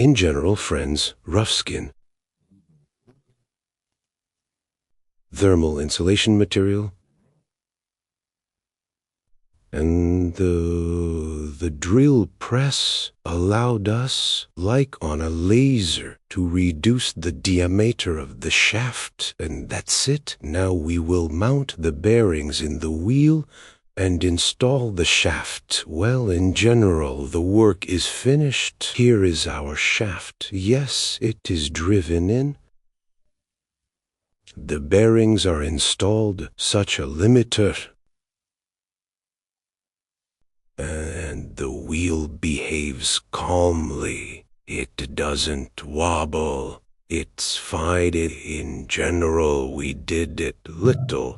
In general, friends, rough skin. Thermal insulation material. And the drill press allowed us, like on a laser, to reduce the diameter of the shaft, and that's it. Now we will mount the bearings in the wheel and install the shaft. Well, in general, the work is finished. Here is our shaft. Yes, it is driven in. The bearings are installed, such a limiter. And the wheel behaves calmly. It doesn't wobble. It's fine. In general, we did it little.